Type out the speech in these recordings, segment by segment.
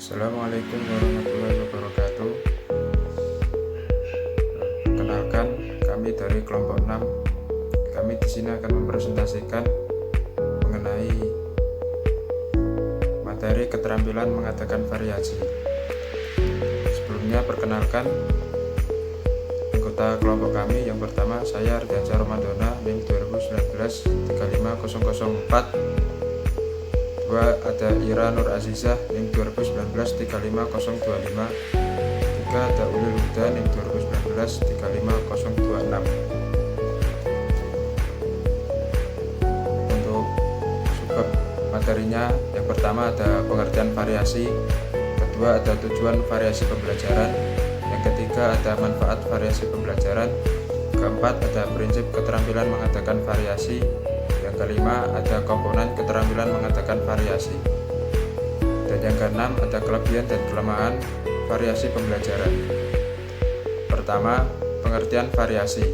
Assalamualaikum warahmatullahi wabarakatuh. Kenalkan, kami dari kelompok 6. Kami di sini akan mempresentasikan mengenai materi keterampilan mengatakan variasi. Sebelumnya perkenalkan anggota kelompok kami. Yang pertama saya Ardiansyah Romadona, NIM 2019 35004. Dua ada Ira Nur Azizah, NIM 2019 35025. Tiga ada Ulil Huda, NIM 2019 35026. Untuk subbab materinya, yang pertama ada pengertian variasi, kedua ada tujuan variasi pembelajaran, yang ketiga ada manfaat variasi pembelajaran, keempat ada prinsip keterampilan mengadakan variasi, yang kelima ada komponen keterampilan mengadakan variasi, dan yang keenam ada kelebihan dan kelemahan variasi pembelajaran. Pertama, pengertian variasi.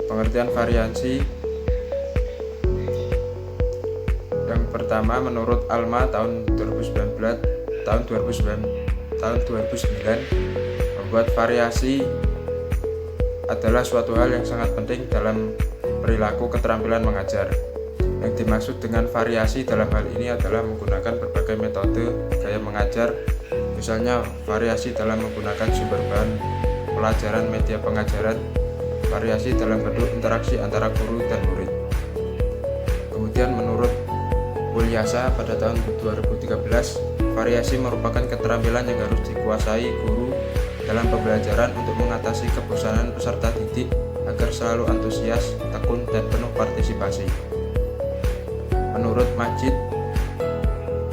Pengertian variasi yang pertama menurut Alma tahun 2009 membuat variasi adalah suatu hal yang sangat penting dalam perilaku keterampilan mengajar. Yang dimaksud dengan variasi dalam hal ini adalah menggunakan berbagai metode gaya mengajar, misalnya variasi dalam menggunakan sumber bahan pelajaran media pengajaran, variasi dalam bentuk interaksi antara guru dan murid. Kemudian menurut Wulyasa pada tahun 2013, variasi merupakan keterampilan yang harus dikuasai guru dalam pembelajaran untuk mengatasi kebosanan peserta didik agar selalu antusias, tekun, dan penuh partisipasi. Menurut Majid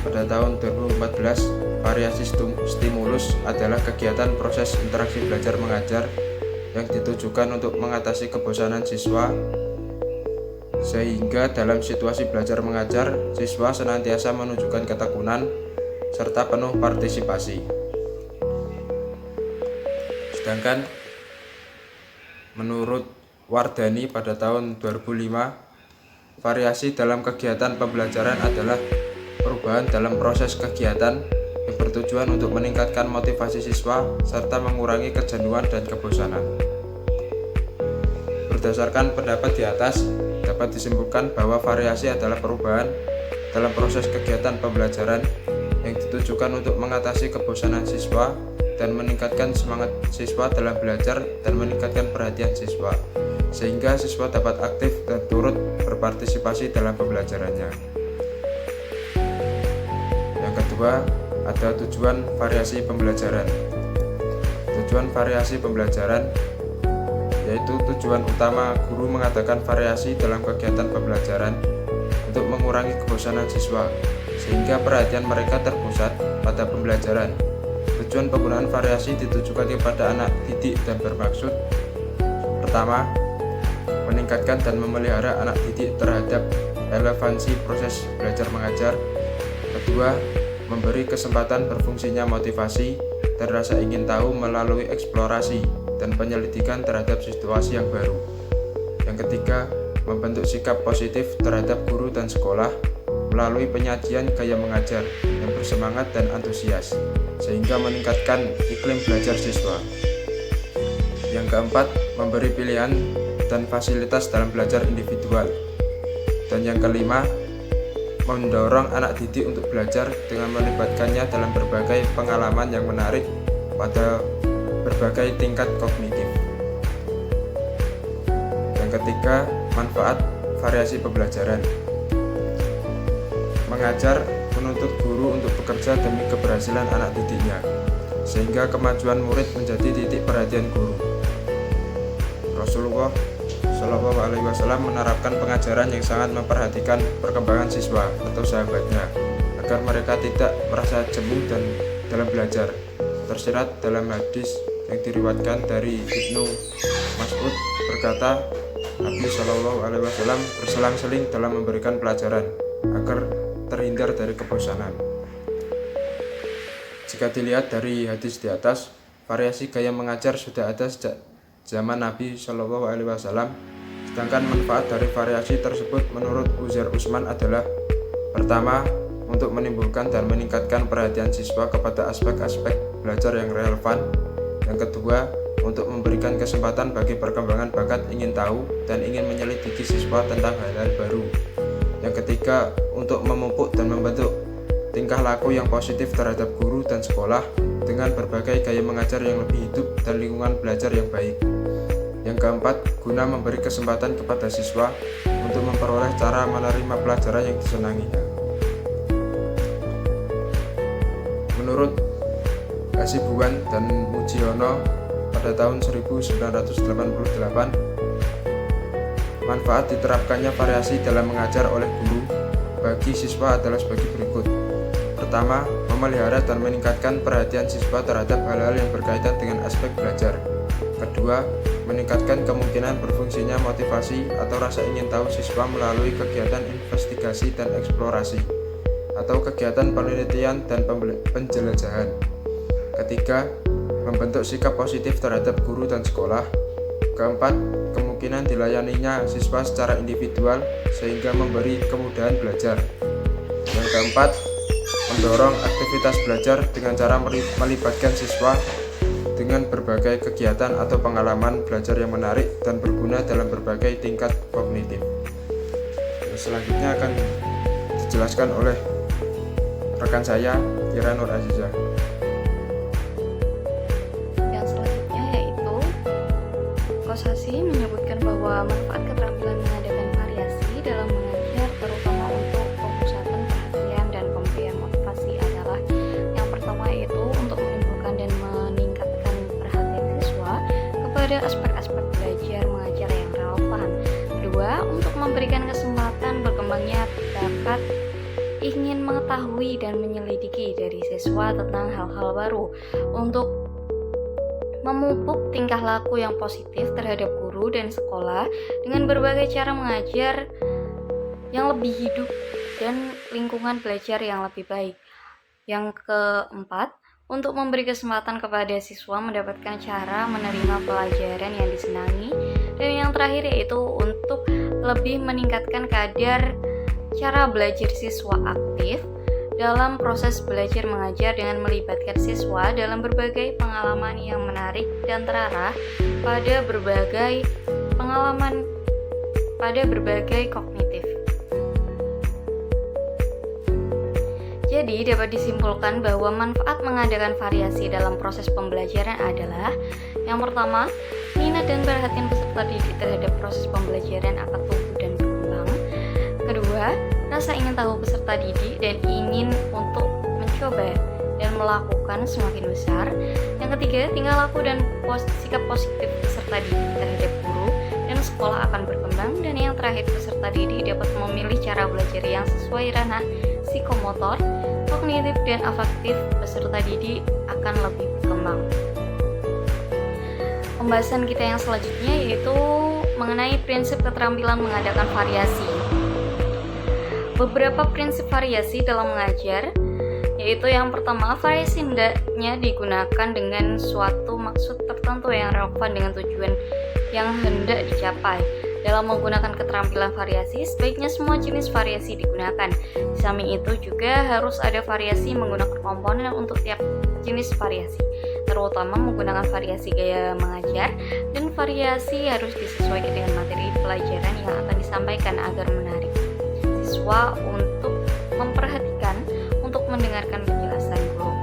pada tahun 2014, variasi stimulus adalah kegiatan proses interaksi belajar mengajar yang ditujukan untuk mengatasi kebosanan siswa, sehingga dalam situasi belajar mengajar, siswa senantiasa menunjukkan ketekunan serta penuh partisipasi. Sedangkan menurut Wardani pada tahun 2005, variasi dalam kegiatan pembelajaran adalah perubahan dalam proses kegiatan yang bertujuan untuk meningkatkan motivasi siswa serta mengurangi kejenuhan dan kebosanan. Berdasarkan pendapat di atas, dapat disimpulkan bahwa variasi adalah perubahan dalam proses kegiatan pembelajaran yang ditujukan untuk mengatasi kebosanan siswa dan meningkatkan semangat siswa dalam belajar dan meningkatkan perhatian siswa, sehingga siswa dapat aktif dan turut berpartisipasi dalam pembelajarannya. Yang kedua, ada tujuan variasi pembelajaran. Tujuan variasi pembelajaran yaitu tujuan utama guru mengadakan variasi dalam kegiatan pembelajaran untuk mengurangi kebosanan siswa, sehingga perhatian mereka terpusat pada pembelajaran. Tujuan penggunaan variasi ditujukan kepada anak didik dan bermaksud: pertama, meningkatkan dan memelihara anak didik terhadap relevansi proses belajar mengajar. Kedua, memberi kesempatan berfungsinya motivasi dan rasa ingin tahu melalui eksplorasi dan penyelidikan terhadap situasi yang baru. Yang ketiga, membentuk sikap positif terhadap guru dan sekolah melalui penyajian gaya mengajar yang bersemangat dan antusias, sehingga meningkatkan iklim belajar siswa. Yang keempat, memberi pilihan dan fasilitas dalam belajar individual. Dan yang kelima, mendorong anak didik untuk belajar dengan melibatkannya dalam berbagai pengalaman yang menarik pada berbagai tingkat kognitif. Yang ketiga, manfaat variasi pembelajaran. Mengajar menuntut guru untuk bekerja demi keberhasilan anak didiknya, sehingga kemajuan murid menjadi titik perhatian guru. Rasulullah Shallallahu Alaihi Wasallam menerapkan pengajaran yang sangat memperhatikan perkembangan siswa atau sahabatnya, agar mereka tidak merasa jemu dan dalam belajar. Tersirat dalam hadis yang diriwayatkan dari Ibnu Mas'ud berkata, Nabi Shallallahu Alaihi Wasallam berselang-seling dalam memberikan pelajaran agar terhindar dari kebosanan. Jika dilihat dari hadis di atas, variasi gaya mengajar sudah ada sejak zaman Nabi Shallallahu Alaihi Wasallam. Sedangkan manfaat dari variasi tersebut menurut Uzair Usman adalah: pertama, untuk menimbulkan dan meningkatkan perhatian siswa kepada aspek-aspek belajar yang relevan. Yang kedua, untuk memberikan kesempatan bagi perkembangan bakat ingin tahu dan ingin menyelidiki siswa tentang hal-hal baru. Yang ketiga, untuk memupuk dan membentuk tingkah laku yang positif terhadap guru dan sekolah dengan berbagai gaya mengajar yang lebih hidup dan lingkungan belajar yang baik. Yang keempat, guna memberi kesempatan kepada siswa untuk memperoleh cara menerima pelajaran yang disenanginya. Menurut Hasibuan dan Mujiono pada tahun 1988, manfaat diterapkannya variasi dalam mengajar oleh guru bagi siswa adalah sebagai berikut. Pertama, memelihara dan meningkatkan perhatian siswa terhadap hal-hal yang berkaitan dengan aspek belajar. Kedua, meningkatkan kemungkinan berfungsinya motivasi atau rasa ingin tahu siswa melalui kegiatan investigasi dan eksplorasi atau kegiatan penelitian dan penjelajahan. Ketiga, membentuk sikap positif terhadap guru dan sekolah. Keempat, kemungkinan dilayaninya siswa secara individual sehingga memberi kemudahan belajar. Yang keempat, mendorong aktivitas belajar dengan cara melibatkan siswa dengan berbagai kegiatan atau pengalaman belajar yang menarik dan berguna dalam berbagai tingkat kognitif. Selanjutnya akan dijelaskan oleh rekan saya, Tira Nur Azizah. Kosasi menyebutkan bahwa manfaat keterampilan mengadakan variasi dalam mengajar, terutama untuk pemusatan perhatian dan pemberian motivasi adalah yang pertama yaitu untuk menimbulkan dan meningkatkan perhatian siswa kepada aspek-aspek belajar mengajar yang relevan. Kedua, untuk memberikan kesempatan berkembangnya bakat ingin mengetahui dan menyelidiki dari siswa tentang hal-hal baru, untuk memupuk tingkah laku yang positif terhadap guru dan sekolah dengan berbagai cara mengajar yang lebih hidup dan lingkungan belajar yang lebih baik. Yang keempat, untuk memberi kesempatan kepada siswa mendapatkan cara menerima pelajaran yang disenangi. Dan yang terakhir yaitu untuk lebih meningkatkan kadar cara belajar siswa aktif dalam proses belajar mengajar dengan melibatkan siswa dalam berbagai pengalaman yang menarik dan terarah pada berbagai kognitif. Jadi dapat disimpulkan bahwa manfaat mengadakan variasi dalam proses pembelajaran adalah yang pertama, minat dan perhatian peserta didik terhadap proses pembelajaran akan tumbuh dan berkembang. Kedua, rasa ingin tahu peserta didik dan ingin untuk mencoba dan melakukan semakin besar. Yang ketiga, tingkah laku dan sikap positif peserta didik terhadap guru dan sekolah akan berkembang. Dan yang terakhir, peserta didik dapat memilih cara belajar yang sesuai ranah psikomotor, kognitif, dan afektif peserta didik akan lebih berkembang. Pembahasan kita yang selanjutnya yaitu mengenai prinsip keterampilan mengadakan variasi. Beberapa prinsip variasi dalam mengajar, yaitu yang pertama, variasi hendaknya digunakan dengan suatu maksud tertentu yang relevan dengan tujuan yang hendak dicapai. Dalam menggunakan keterampilan variasi, sebaiknya semua jenis variasi digunakan. Di samping itu juga harus ada variasi menggunakan komponen untuk tiap jenis variasi, terutama menggunakan variasi gaya mengajar, dan variasi harus disesuaikan dengan materi pelajaran yang akan disampaikan agar menarik siswa untuk memperhatikan untuk mendengarkan penjelasan guru.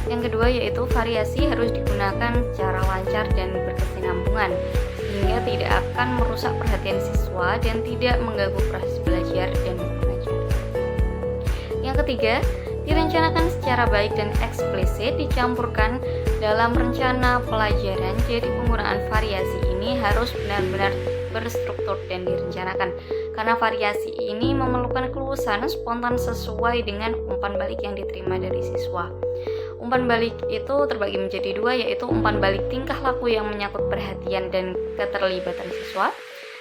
Yang kedua yaitu variasi harus digunakan secara lancar dan berkesinambungan sehingga tidak akan merusak perhatian siswa dan tidak mengganggu proses belajar dan mengajar. Yang ketiga, direncanakan secara baik dan eksplisit dicampurkan dalam rencana pelajaran. Jadi penggunaan variasi ini harus benar-benar berstruktur dan direncanakan, karena variasi ini memerlukan keluasan spontan sesuai dengan umpan balik yang diterima dari siswa. Umpan balik itu terbagi menjadi dua, yaitu umpan balik tingkah laku yang menyangkut perhatian dan keterlibatan siswa,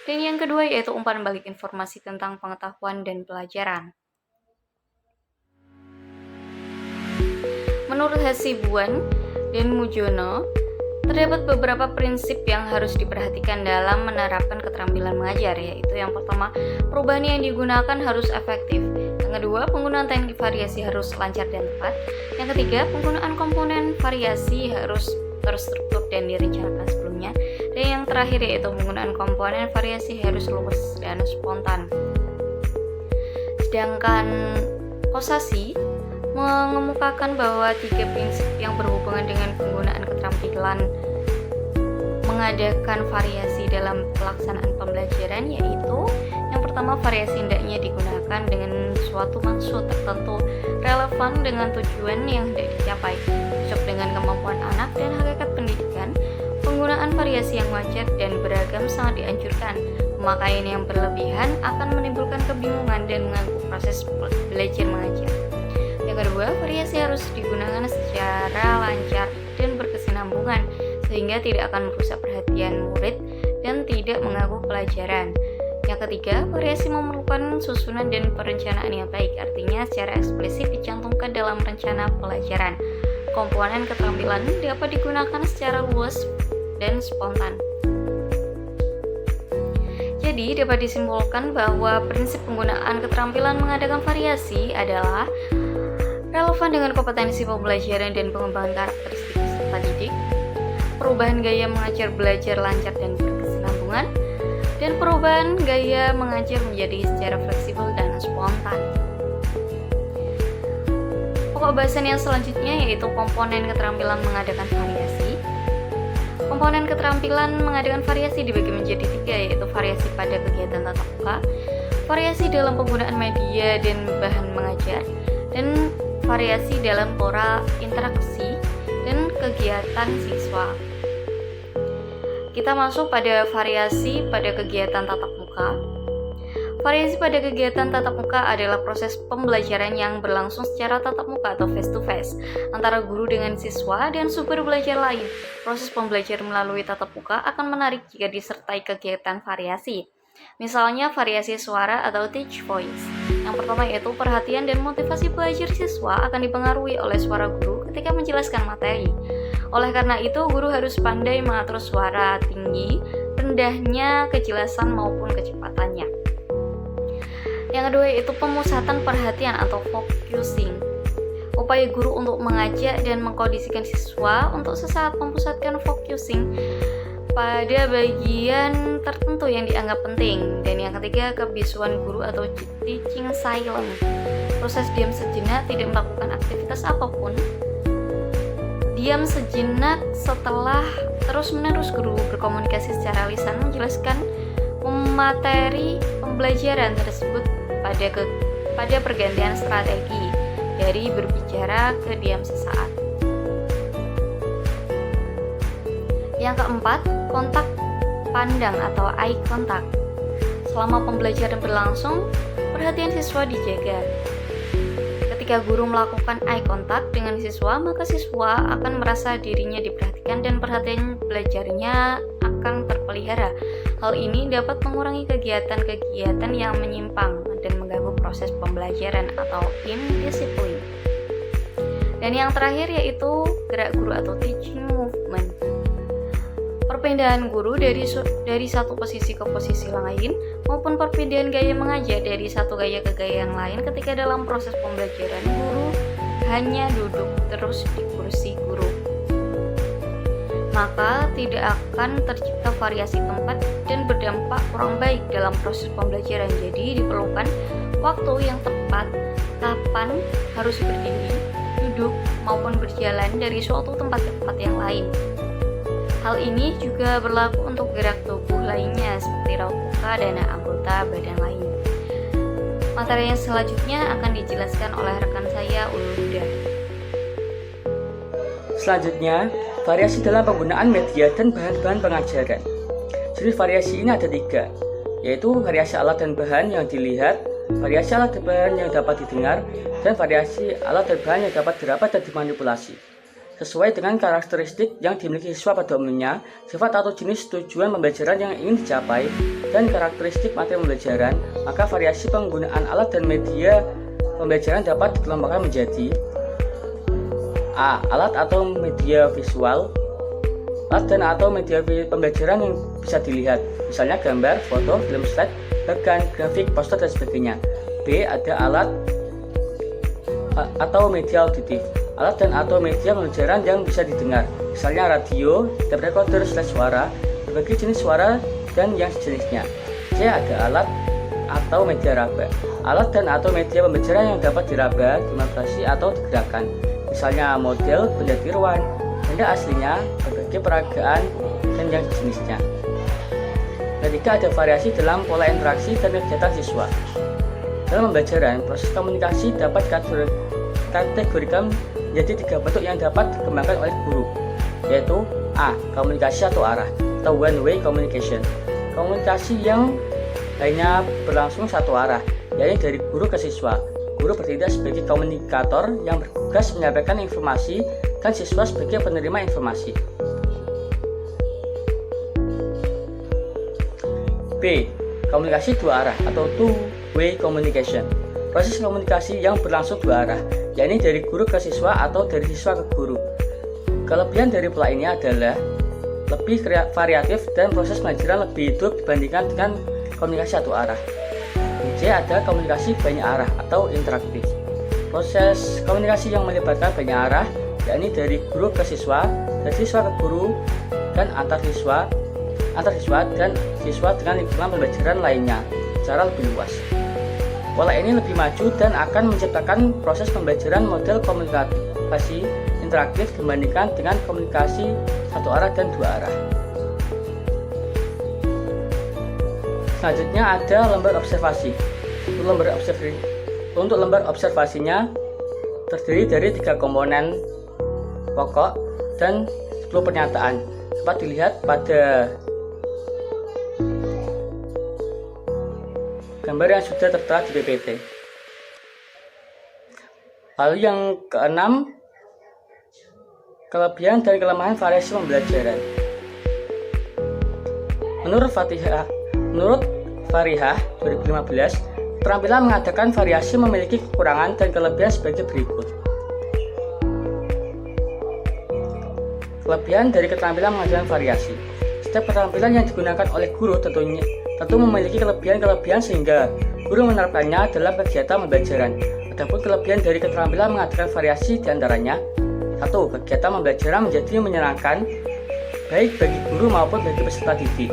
dan yang kedua yaitu umpan balik informasi tentang pengetahuan dan pelajaran. Menurut Hasibuan dan Mujiono, terdapat beberapa prinsip yang harus diperhatikan dalam menerapkan keterampilan mengajar, yaitu yang pertama, perubahan yang digunakan harus efektif. Yang Yang kedua, penggunaan teknik variasi harus lancar dan tepat. Yang ketiga, penggunaan komponen variasi harus terstruktur dan direncanakan sebelumnya. Dan yang terakhir yaitu penggunaan komponen variasi harus luwes dan spontan. Sedangkan Kosasi mengemukakan bahwa 3 prinsip yang berhubungan dengan penggunaan keterampilan mengadakan variasi dalam pelaksanaan pembelajaran, yaitu yang pertama, variasi hendaknya digunakan dengan suatu maksud tertentu, relevan dengan tujuan yang hendak dicapai, cocok dengan kemampuan anak dan hakikat pendidikan. Penggunaan variasi yang wajar dan beragam sangat dianjurkan. Pemakaian yang berlebihan akan menimbulkan kebingungan dan mengganggu proses belajar mengajar. Yang kedua, variasi harus digunakan secara lancar dan berkesinambungan sehingga tidak akan merusak perhatian murid dan tidak mengganggu pelajaran. Yang ketiga, variasi memerlukan susunan dan perencanaan yang baik, artinya secara eksplisit dicantumkan dalam rencana pelajaran. Komponen keterampilan dapat digunakan secara luas dan spontan. Jadi, dapat disimpulkan bahwa prinsip penggunaan keterampilan mengadakan variasi adalah relevan dengan kompetensi pembelajaran dan pengembangan karakteristik peserta didik, perubahan gaya mengajar belajar lancar dan berkesinambungan, dan perubahan gaya mengajar menjadi secara fleksibel dan spontan. Pokok bahasan yang selanjutnya yaitu komponen keterampilan mengadakan variasi. Komponen keterampilan mengadakan variasi dibagi menjadi 3, yaitu variasi pada kegiatan tatap muka, variasi dalam penggunaan media dan bahan mengajar, dan variasi dalam pola interaksi dan kegiatan siswa. Kita masuk pada variasi pada kegiatan tatap muka. Variasi pada kegiatan tatap muka adalah proses pembelajaran yang berlangsung secara tatap muka atau face to face antara guru dengan siswa dan sumber belajar lain. Proses pembelajaran melalui tatap muka akan menarik jika disertai kegiatan variasi. Misalnya variasi suara atau teach voice. Yang pertama yaitu perhatian dan motivasi belajar siswa akan dipengaruhi oleh suara guru ketika menjelaskan materi. Oleh karena itu, guru harus pandai mengatur suara tinggi, rendahnya, kejelasan maupun kecepatannya. Yang kedua yaitu pemusatan perhatian atau focusing. Upaya guru untuk mengajak dan mengkondisikan siswa untuk sesaat memusatkan focusing pada bagian tertentu yang dianggap penting. Dan yang ketiga, kebisuan guru atau teaching silent. Proses diam sejenak, tidak melakukan aktivitas apapun. Diam sejenak setelah terus-menerus guru berkomunikasi secara lisan menjelaskan materi pembelajaran tersebut pada pergantian strategi dari berbicara ke diam sesaat. Yang keempat, kontak pandang atau eye contact. Selama pembelajaran berlangsung, perhatian siswa dijaga. Ketika guru melakukan eye contact dengan siswa, maka siswa akan merasa dirinya diperhatikan dan perhatian belajarnya akan terpelihara. Hal ini dapat mengurangi kegiatan-kegiatan yang menyimpang dan mengganggu proses pembelajaran atau indisiplin. Dan yang terakhir yaitu gerak guru atau teaching movement. Perpindahan guru dari satu posisi ke posisi lain maupun perpindahan gaya mengajar dari satu gaya ke gaya yang lain ketika dalam proses pembelajaran guru hanya duduk terus di kursi guru. Maka tidak akan tercipta variasi tempat dan berdampak kurang baik dalam proses pembelajaran. Jadi diperlukan waktu yang tepat kapan harus berdiri, duduk, maupun berjalan dari suatu tempat ke tempat yang lain. Hal ini juga berlaku untuk gerak tubuh lainnya seperti raut muka dan anggota badan lain. Materi yang selanjutnya akan dijelaskan oleh rekan saya Uluda. Selanjutnya, variasi dalam penggunaan media dan bahan-bahan pengajaran. Jadi variasi ini ada 3, yaitu variasi alat dan bahan yang dilihat, variasi alat dan bahan yang dapat didengar, dan variasi alat dan bahan yang dapat dirapat dan dimanipulasi. Sesuai dengan karakteristik yang dimiliki siswa pada umumnya, sifat atau jenis tujuan pembelajaran yang ingin dicapai, dan karakteristik materi pembelajaran, maka variasi penggunaan alat dan media pembelajaran dapat dikelompokkan menjadi A. Alat atau media visual. Alat dan atau media pembelajaran yang bisa dilihat, misalnya gambar, foto, film slide, bahkan grafik, poster, dan sebagainya. B. Ada alat atau media auditif, alat dan atau media pembelajaran yang bisa didengar, misalnya radio, tape recorder /suara, berbagai jenis suara dan yang sejenisnya. C. Ada alat atau media raba, alat dan atau media pembelajaran yang dapat diraba, dimanipulasi atau digerakkan, misalnya model, benda tiruan, benda aslinya, berbagai peragaan dan yang sejenisnya. Ketiga, ada variasi dalam pola interaksi dan kegiatan siswa. Dalam pembelajaran, proses komunikasi dapat kategorikan menjadi 3 bentuk yang dapat dikembangkan oleh guru, yaitu A. Komunikasi satu arah atau one way communication. Komunikasi yang hanya berlangsung satu arah, yaitu dari guru ke siswa. Guru bertindak sebagai komunikator yang bertugas menyampaikan informasi dan siswa sebagai penerima informasi. B. Komunikasi dua arah atau two-way communication. Proses komunikasi yang berlangsung dua arah, yakni dari guru ke siswa atau dari siswa ke guru. Kelebihan dari pola ini adalah lebih variatif dan proses pembelajaran lebih hidup dibandingkan dengan komunikasi satu arah. C. Ada komunikasi banyak arah atau interaktif. Proses komunikasi yang melibatkan banyak arah, yakni dari guru ke siswa, dari siswa ke guru, dan antar siswa dan siswa dengan lingkungan pembelajaran lainnya secara lebih luas. Pola ini lebih maju dan akan menciptakan proses pembelajaran model komunikasi interaktif dibandingkan dengan komunikasi satu arah dan dua arah. Selanjutnya ada lembar observasi. Untuk lembar observasinya terdiri dari 3 komponen pokok dan 10 pernyataan. Dapat dilihat pada gambar yang sudah tertera di PPT. Lalu yang keenam, kelebihan dan kelemahan variasi pembelajaran. Menurut Farihah 2015, keterampilan mengadakan variasi memiliki kekurangan dan kelebihan sebagai berikut. Kelebihan dari keterampilan mengadakan variasi. Setiap keterampilan yang digunakan oleh guru tentu memiliki kelebihan-kelebihan sehingga guru menerapkannya dalam kegiatan pembelajaran. Adapun kelebihan dari keterampilan mengadakan variasi diantaranya: 1. Kegiatan pembelajaran menjadi menyenangkan baik bagi guru maupun bagi peserta didik.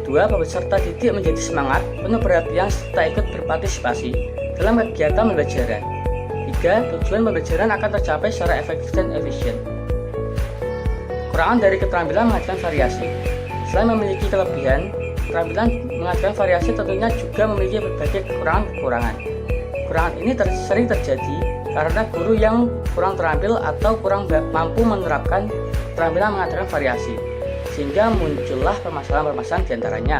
2. Peserta didik menjadi semangat, penuh perhatian serta ikut berpartisipasi dalam kegiatan pembelajaran. 3. Tujuan pembelajaran akan tercapai secara efektif dan efisien. Kekurangan dari keterampilan mengadakan variasi. Selain memiliki kelebihan, keterampilan mengadakan variasi tentunya juga memiliki berbagai kekurangan. Kekurangan ini sering terjadi karena guru yang kurang terampil atau kurang mampu menerapkan keterampilan mengadakan variasi, sehingga muncullah permasalahan-permasalahan diantaranya.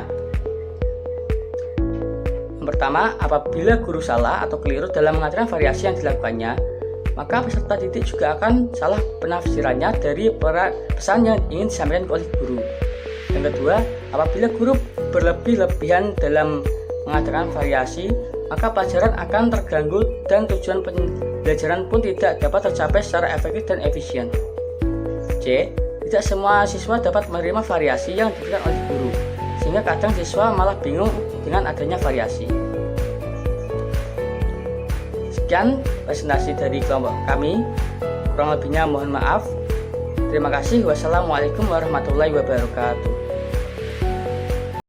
Yang pertama, apabila guru salah atau keliru dalam mengadakan variasi yang dilakukannya, maka peserta didik juga akan salah penafsirannya dari pesan yang ingin disampaikan oleh guru. Yang kedua, apabila guru berlebih-lebihan dalam mengadakan variasi, maka pelajaran akan terganggu dan tujuan pembelajaran pun tidak dapat tercapai secara efektif dan efisien. C. Tidak semua siswa dapat menerima variasi yang diberikan oleh guru, sehingga kadang siswa malah bingung dengan adanya variasi. Sekian presentasi dari kelompok kami, kurang lebihnya mohon maaf. Terima kasih. Wassalamualaikum warahmatullahi wabarakatuh.